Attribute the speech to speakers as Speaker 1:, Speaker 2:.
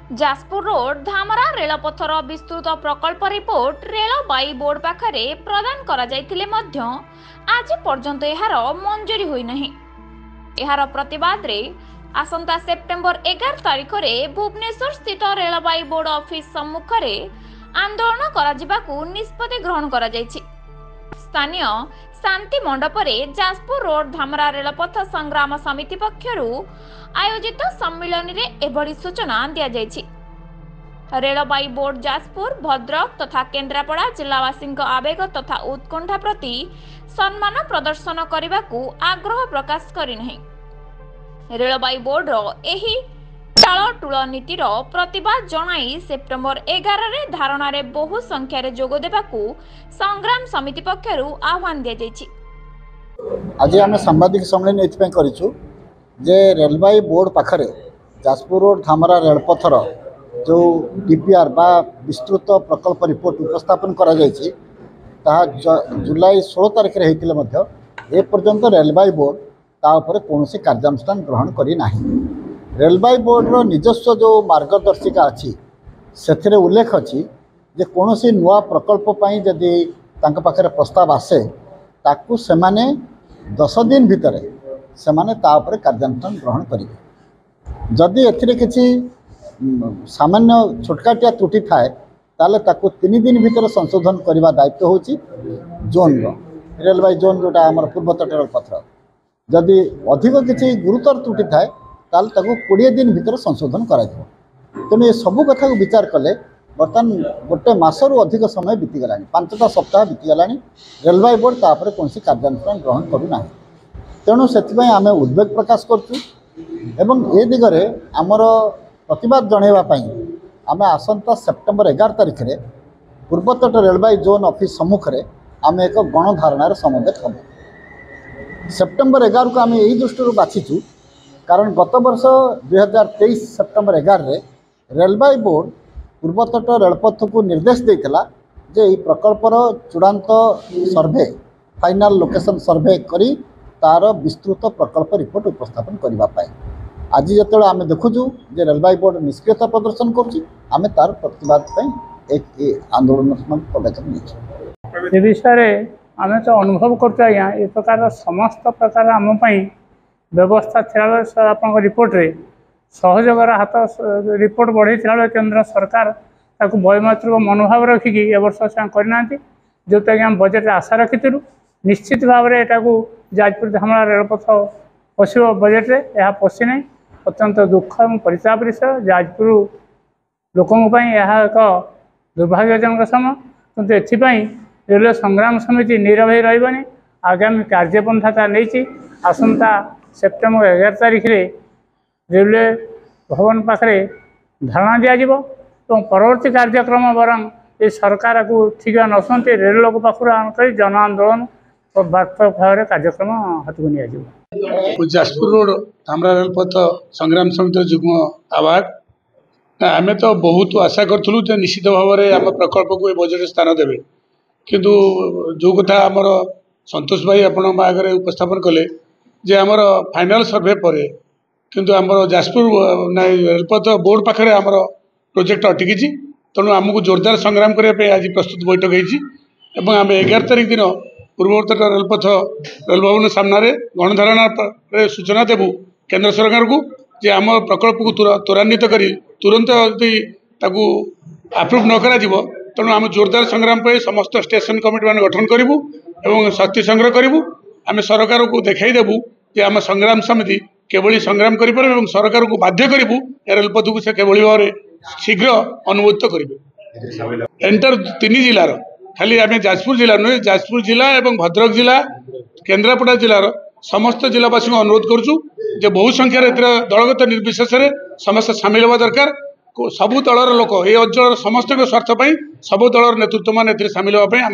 Speaker 1: Jajpur road Dhamra रेलपथर विस्तृत प्रकल्प report रेलबाई board पाखरे प्रदान करा जायतिले मध्य आज पर्यंत एहार मंजूरी होई नहीं। एहार प्रतिवाद रे आसंता सेप्टेम्बर 11 तारिख रे भुवनेश्वर स्थित रेलबाई बोर्ड ऑफिस सम्मुख रे आंदोलन करा जिबाकू निष्पत्ति ग्रहण करा जायछि। स्थानीय शांति मंडप रे जाजपुर रोड धामरा रेलपथ संग्राम समिति पक्षरु आयोजित सम्मेलन रे एभली सूचना दिया जायछि। रेलबाई बोर्ड जाजपुर भद्रक तथा केन्द्रापड़ा जिलावासी आवेग तथा उत्कंठा प्रति सम्मान प्रदर्शन करने को आग्रह प्रकाश करिनाही। रेलबाई बोर्ड रो एही टाळटुळ नीतिर प्रतिवाद जणाई सेप्टेम्बर 11 रे धारणा रे बहु संख्या रे जोग देबाकू संग्राम समिति पक्षरु आह्वान दिया जायछि।
Speaker 2: आज आम सांबादिक सम्मेलन एथि करिछु जे रेलबाई बोर्ड पाखरे जाजपुर रोड धामरा रेलपथर जो डीपीआर बा विस्तृत प्रकल्प रिपोर्ट उपस्थापन करा जायछि ताहा जुलाई 16 तारिख रे हेतिले मध्य ए पर्यंत रेलबाई बोर्ड ता ऊपर कोनोसी कार्यानुष्ठान ग्रहण करी नाही। रेलबाई बोर्ड रो निजस्व जो मार्गदर्शिका अछि सेथिरे उल्लेख अछि जे कोनोसी नुआ प्रकल्प पई जदि तांका पाखरे प्रस्ताव आसे ताकू सेमाने 10 दिन भितरे सेमाने ता ऊपर कार्यानुष्ठान ग्रहण करिवे। जदि एथिरे किछि सामान्य छोटकाटिया त्रुटि थाए ताले ताकू 3 दिन भितर संशोधन करने दायित्व होची जोन रो रेलबाई जोन जोटा हमर पूर्व तट रेलपथ। जदि अधिक किछि गुरुतर त्रुटि थाए ताले ताकू 20 दिन भितर संशोधन करा जाय। तेणु ये सबु कथा को विचार कले बर्तमान गोटे मासरू अधिक समय बीतीगला 5टा सप्ताह बीतीगला रेलबाई बोर्ड तापर कौन कार्यानुष्ठान ग्रहण करूना। तेणु से आम उद्वेग प्रकाश करूँ एवं ए दिगरे आमर प्रतिवाद जनवाई आम आसंता सेप्टेम्बर 11 तारिख रे पूर्वतट रेलबाई जोन ऑफिस सम्मुख रे आम एक गणधारणार समवेत हम। सेप्टेम्बर 11 को आम यही दृष्टि बाछीचु कारण गत वर्ष 2023 सेप्टेम्बर 11 रे रेलबाई बोर्ड पूर्वतट रेलपथ को निर्देश देता जे यह प्रकल्पर चूड़ांत सर्वे फाइनाल लोकेशन सर्वे करी तार विस्तृत प्रकल्प रिपोर्ट उपस्थापन करने। आज जो आम देखुचु जे रेलबाई बोर्ड निष्क्रियता प्रदर्शन करें तार प्रतिवाद एक आंदोलन पदक्षेप नहीं
Speaker 3: विषय आम तो अनुभव करते आज्ञा ए प्रकार समस्त प्रकार आम व्यवस्था थी आप रिपोर्ट रे सहयोगर हाथ रिपोर्ट बढ़े केंद्र सरकार ताकू वयमातृक मनोभाव रखिकी ए वर्ष से करना जोटा कि आम बजेट आशा रखी निश्चित भाव में यहाँ जाजपुर धामरा रेलपथ पशु बजेट रे यह पशि ना अत्यंत दुख और परिताप विषय जाजपुर लोकों यह एक दुर्भाग्यजनक समय किंतु एथिपाई रेलवे संग्राम समिति नीरव हो रही आगामी कार्यपंथा नहीं आसंता सेप्टेम्बर 11 तारिख रे रेलवे भवन पाखे धारणा दिज्व और परवर्ती कार्यक्रम बरং ये सरकार को ठीक न सुनते रेल लोक पाखर जन आंदोलन और वास्तव भाव में कार्यक्रम हाथ को नि
Speaker 4: जाजपुर रोड धामरा रेलपथ संग्राम समिति जुग्म आवार्ड आम तो बहुत आशा करूँ निश्चित भाव में आम प्रकल्प को बजेट स्थान देवे किंतु जो कथा आमर संतोष भाई आपण आगे उपस्थापन कले जे आमर फाइनाल सर्वे पर किंतु आमर जाजपुर रेलपथ बोर्ड पाखे आमर प्रोजेक्ट अटकी तेणु आमको जोरदार संग्राम करने आज प्रस्तुत बैठक होती आम 11 तारिख दिन पूर्वोत्तर रेलपथ रेल भवन सामने गणधारणा सूचना देवु केंद्र सरकार को जे आम प्रकल्प को त्वरान्वित कर तुरंत यदि आप्रुव न करा तेणु आम जोरदार संग्राम पर समस्त स्टेशन कमिटी मान गठन करूँ और शक्ति संग्रह करूँ आम सरकार को देखाईदेवु जे आम संग्राम समिति केवली संग्राम कर सरकार को बाध्य करूँ रेलपथ को से केवली भाव में शीघ्र अनुमोदित करेंगे। एंटर 3 जिलार खाली आम जाजपुर जिला नुहे जाजपुर जिला और भद्रक जिला केन्द्रापड़ा जिलार समस्त जिलावासी को अनुरोध करुचु जे बहु संख्यार दलगत निर्विशेष समस्त सामिल होगा दरकार सबु दलर लोक ये अंचल समस्त स्वार्थपाई सबु दलर नेतृत्व मान सामिल होगा।